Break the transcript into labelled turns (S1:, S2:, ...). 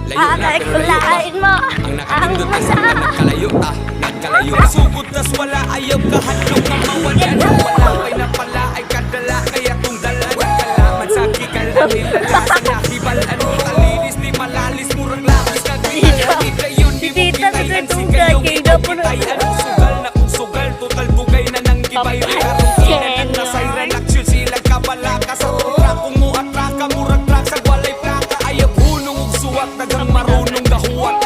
S1: Agay kulain mo ang masa.
S2: Nagkalayo sugod tas wala ayaw kahadlok ang mawala na wala ay napala ay kadala kaya kung dala nagkalaman sa kikala nila sa nakibalan mo kalinis di malalis murang lapis nagbihalati kayon di mo kitayan si kayo kitayan sugal na kung sugal total bugay na nang gibay karong inan na siren action silang kabalaka sa tutra kung mo atraka murag trak sa walay plaka ayaw hunong ug suwat nagang marunong gahuwat